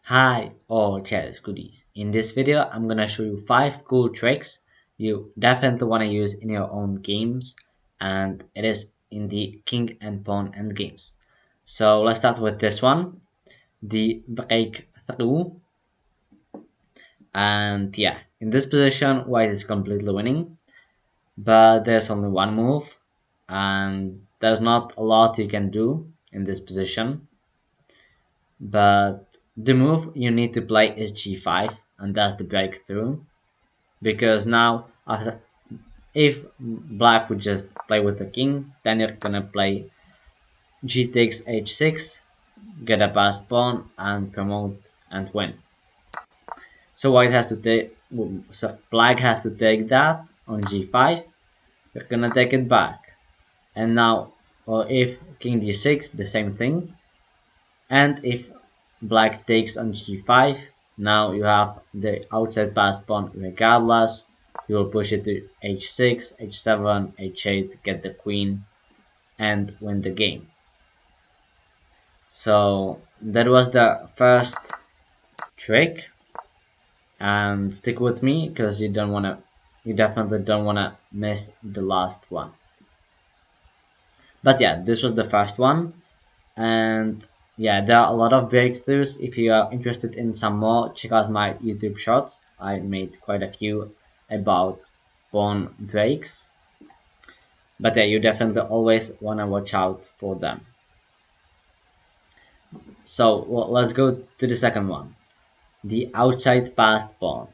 Hi all chess goodies. In this video, I'm gonna show you 5 cool tricks you definitely wanna use in your own games, and it is in the king and pawn endgames. So let's start with this one, the breakthrough. And yeah, in this position, white is completely winning, but there's only one move, and there's not a lot you can do in this position. But the move you need to play is g5, and that's the breakthrough. Because now, after if black would just play with the king, then you're gonna play g takes h6, get a passed pawn, and promote and win. So white has to take, so black has to take that on g5. You're gonna take it back, and now, or if king d6, the same thing. And if black takes on g5, now you have the outside passed pawn regardless. You will push it to h6, h7, h8, get the queen, and win the game. So that was the first trick, and stick with me because you definitely don't wanna miss the last one. But yeah, this was the first one. And yeah, there are a lot of breakthroughs. If you are interested in some more, check out my YouTube shorts. I made quite a few about pawn breaks. But yeah, you definitely always want to watch out for them. So well, let's go to the second one, the outside passed pawn.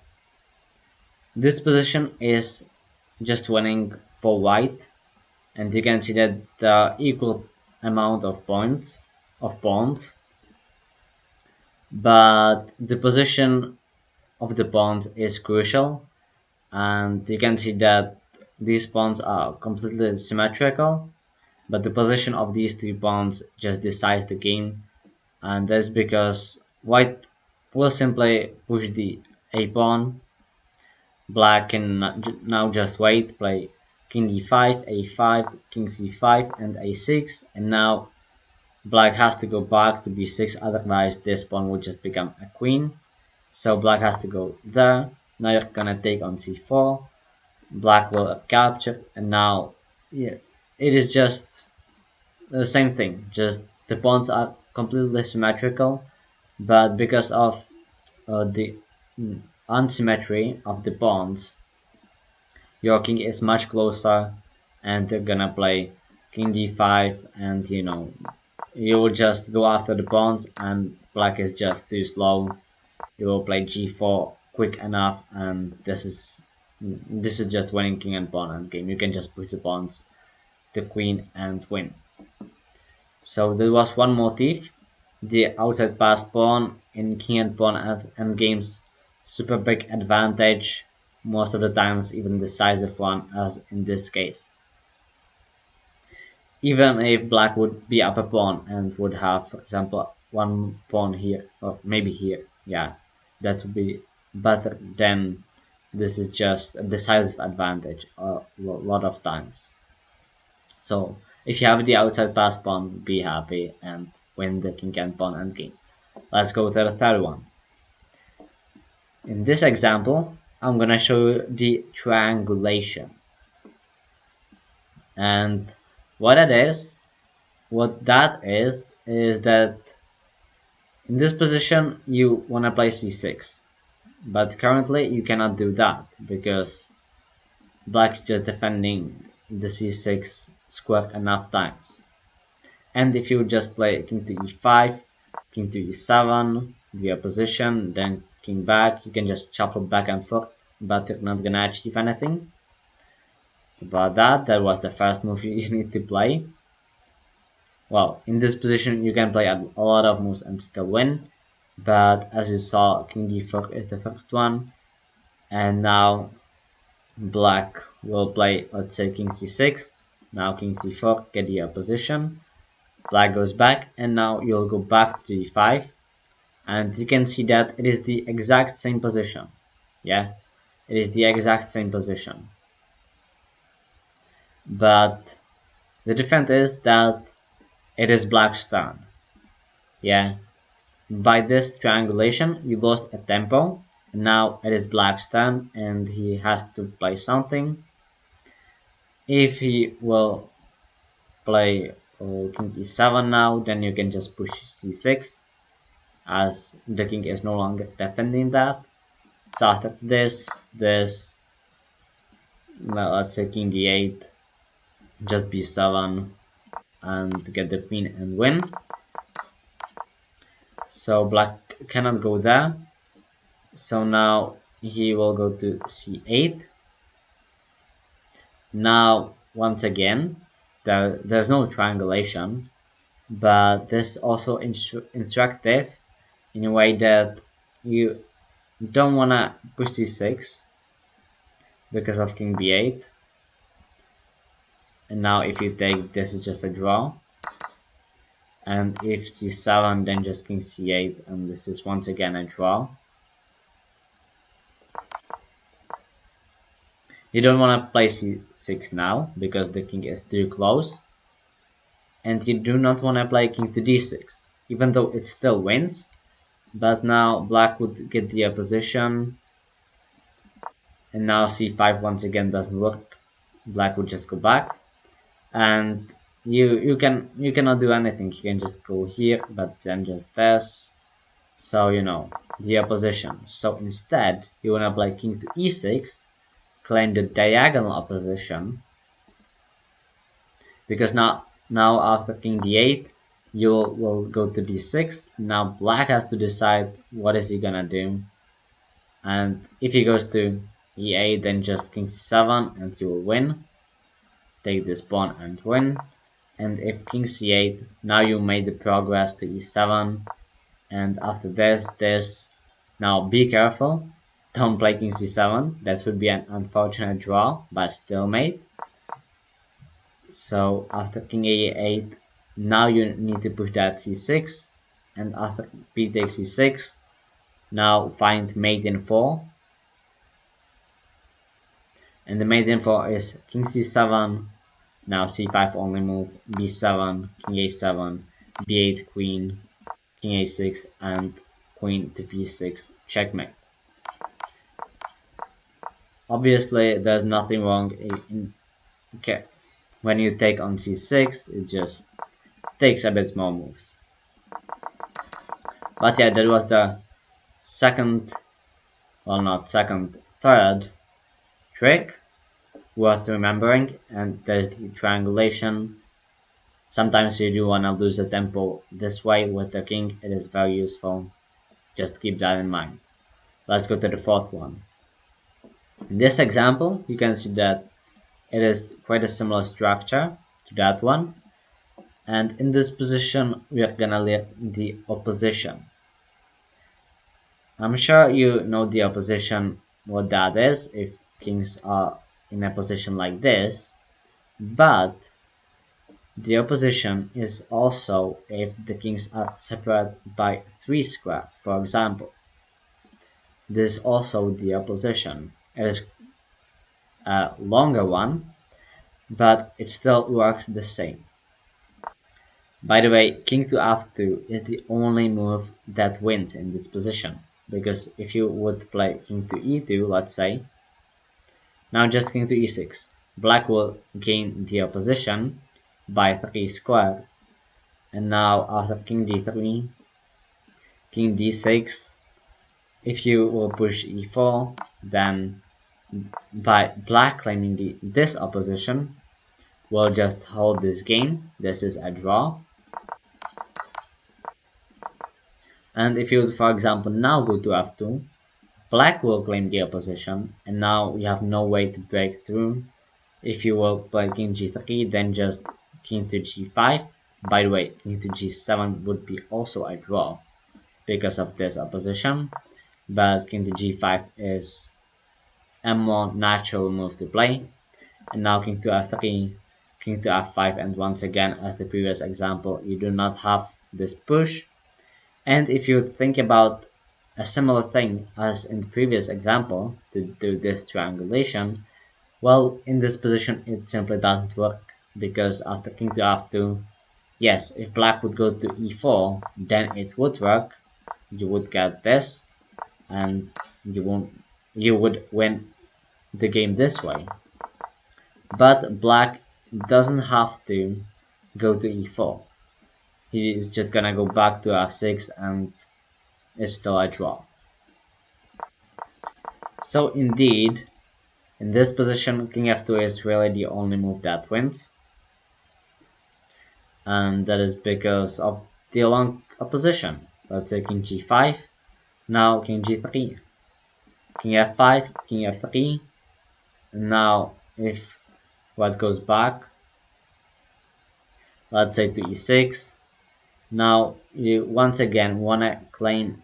This position is just winning for white, and you can see that the equal amount of points of pawns, but the position of the pawns is crucial, and you can see that these pawns are completely symmetrical, but the position of these three pawns just decides the game, and that's because white will simply push the a pawn. Black can now just wait, play king d5, a5, king c5, and a6, and now black has to go back to b6, otherwise this pawn will just become a queen. So black has to go there. Now you're gonna take on c4. Black will capture, and now yeah, it is just the same thing. Just the pawns are completely symmetrical, but because of the unsymmetry of the pawns, your king is much closer, and they're gonna play king d5, and you will just go after the pawns, and black is just too slow. You will play g4 quick enough, and this is just winning king and pawn endgame. You can just push the pawns, the queen, and win. So there was one motif, the outside passed pawn in king and pawn endgames, super big advantage, most of the times even decisive one, as in this case. Even if black would be up a pawn and would have, for example, one pawn here, or maybe here, yeah, that would be better than this is just a decisive advantage a lot of times. So if you have the outside pass pawn, be happy and win the king and pawn endgame. Let's go to the third one. In this example, I'm gonna show you the triangulation. And what it is, what that is that in this position you wanna play c6. But currently you cannot do that because black is just defending the c6 square enough times. And if you just play king to e5, king to e7, the opposition, then king back, you can just shuffle back and forth, but you're not gonna achieve anything. So about that was the first move you need to play. Well, in this position you can play a lot of moves and still win, but as you saw, king d4 is the first one, and now black will play, let's say, king c6, now king c4, get the opposition. Black goes back, and now you'll go back to d5, and you can see that it is the exact same position. Yeah, it is the exact same position. But the difference is that it is black's turn. Yeah, By this triangulation, you lost a tempo. Now it is black's turn and he has to play something. If he will play king e7 now, then you can just push c6 as the king is no longer defending that. So after this, well, let's say king d8, just b7 and get the queen and win. So black cannot go there. So now he will go to c8. Now once again, there's no triangulation, but this also instructive in a way that you don't wanna push c6 because of king b8. And now if you take this is just a draw. And if c7 then just king c8 and this is once again a draw. You don't want to play c6 now because the king is too close. And you do not want to play king to d6 even though it still wins. But now black would get the opposition. And now c5 once again doesn't work. Black would just go back. And you cannot do anything. You can just go here but then just this. So you know the opposition. So instead you want to play king to e6, claim the diagonal opposition, because now after king d8 you will go to d6. Now black has to decide what is he gonna do, and if he goes to e8 then just king c7 and you will win, take this pawn and win. And if king c8, now you made the progress to e7. And after this, now be careful, don't play king c7, that would be an unfortunate draw but stalemate. So after king a8, now you need to push that c6, and after b takes c6, now find mate in 4, and the mate in 4 is king c7, now c5 only move, b7, king a7, b8 queen, king a6, and queen to b6, checkmate. Obviously there's nothing wrong in okay, when you take on c6, it just takes a bit more moves. But yeah, that was the second, well not second, third trick worth remembering, and there's the triangulation. Sometimes you do want to lose the tempo this way with the king, it is very useful, just keep that in mind. Let's go to the fourth one. In this example you can see that it is quite a similar structure to that one, and in this position we are gonna leave the opposition. I'm sure you know the opposition, what that is, if kings are in a position like this, but the opposition is also if the kings are separated by 3 squares, for example. This is also the opposition. It is a longer one, but it still works the same. By the way, king to f2 is the only move that wins in this position, because if you would play king to e2, let's say, now just king to e6, black will gain the opposition by 3 squares. And now after king d3, king d6, if you will push e4, then by black claiming this opposition, we'll just hold this game. This is a draw. And if you would, for example, now go to f2, black will claim the opposition, and now you have no way to break through. If you will play king g3, then just king to g5. By the way, king to g7 would be also a draw because of this opposition, but king to g5 is a more natural move to play. And now king to f3, king to f5, and once again, as the previous example, you do not have this push. And if you think about a similar thing as in the previous example to do this triangulation, well, in this position it simply doesn't work, because after king to f2, yes, if black would go to e4, then it would work, you would get this, and you won't you would win the game this way. But black doesn't have to go to e4. He is just gonna go back to f6 and it's still a draw. So indeed, in this position, king f2 is really the only move that wins. And that is because of the long opposition. Let's say king g5, now king g3, king f5, king f3. Now if white goes back, let's say to e6, now you once again want to claim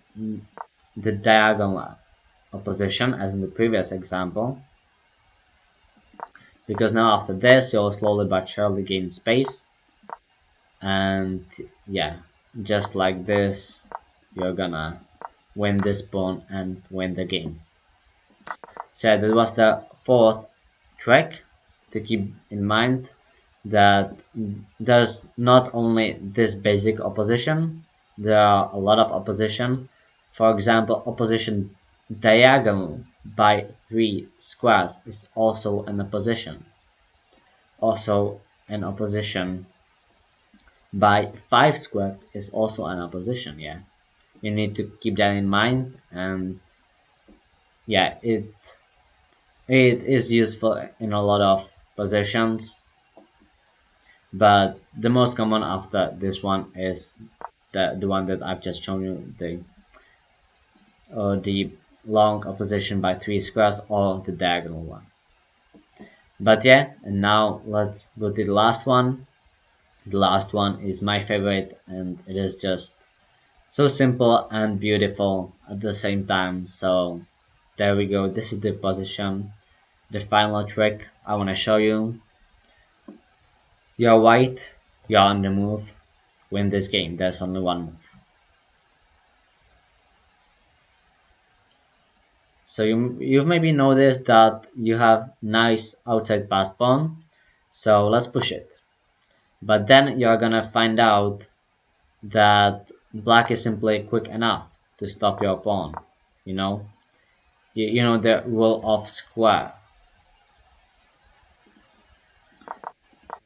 the diagonal opposition as in the previous example, because now after this you'll slowly but surely gain space, and yeah, just like this you're gonna win this pawn and win the game. So that was the fourth trick to keep in mind, that there's not only this basic opposition, there are a lot of opposition. For example, opposition diagonal by 3 squares is also an opposition. Also an opposition by 5 squared is also an opposition, yeah. You need to keep that in mind, and yeah, it is useful in a lot of positions, but the most common after this one is the one that I've just shown you, the long opposition by 3 squares or the diagonal one. But yeah, and now let's go to the last one. The last one is my favorite, and it is just so simple and beautiful at the same time. So there we go. This is the position, the final trick I want to show you. You're white, you're on the move. Win this game. There's only one move. So you've maybe noticed that you have nice outside pass pawn. So let's push it. But then you're gonna find out that black is simply quick enough to stop your pawn. You know, you know the rule of square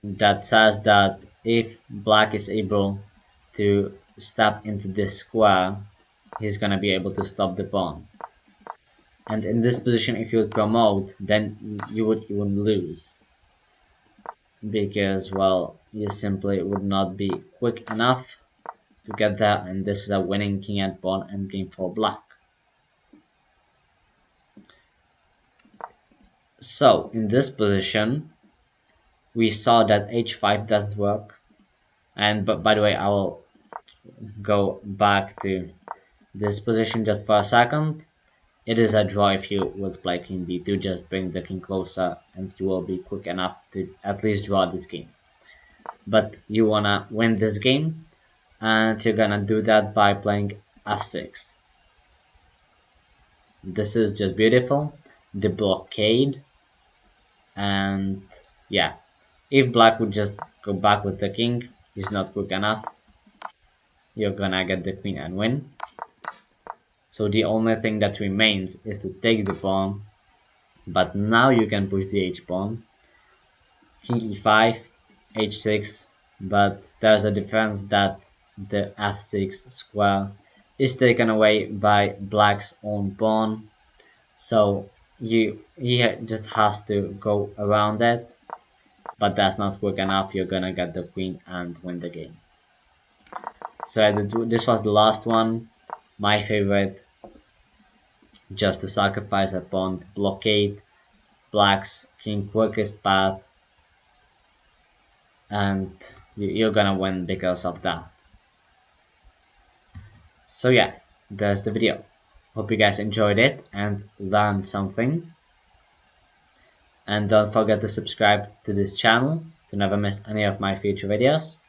that says that if black is able to step into this square, he's gonna be able to stop the pawn. And in this position, if you would promote, then you would lose, because well, you simply would not be quick enough to get there, and this is a winning king and pawn endgame for black. So in this position, we saw that h5 doesn't work, and but by the way, I will go back to this position just for a second. It is a draw if you would play king b2, just bring the king closer and you will be quick enough to at least draw this game. But you wanna win this game, and you're gonna do that by playing f6. This is just beautiful, the blockade, and yeah, if black would just go back with the king, he's not quick enough, you're gonna get the queen and win. So the only thing that remains is to take the pawn, but now you can push the h-pawn, king e5, h6, but there's a difference that the f6 square is taken away by black's own pawn, so he just has to go around it, but that's not quick enough. You're gonna get the queen and win the game. So this was the last one, my favorite, just to sacrifice a pawn to blockade black's king quickest path, and you're gonna win because of that. So yeah, that's the video. Hope you guys enjoyed it and learned something. And don't forget to subscribe to this channel to never miss any of my future videos.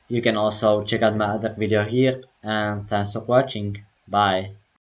You can also check out my other video here, and thanks for watching. Bye.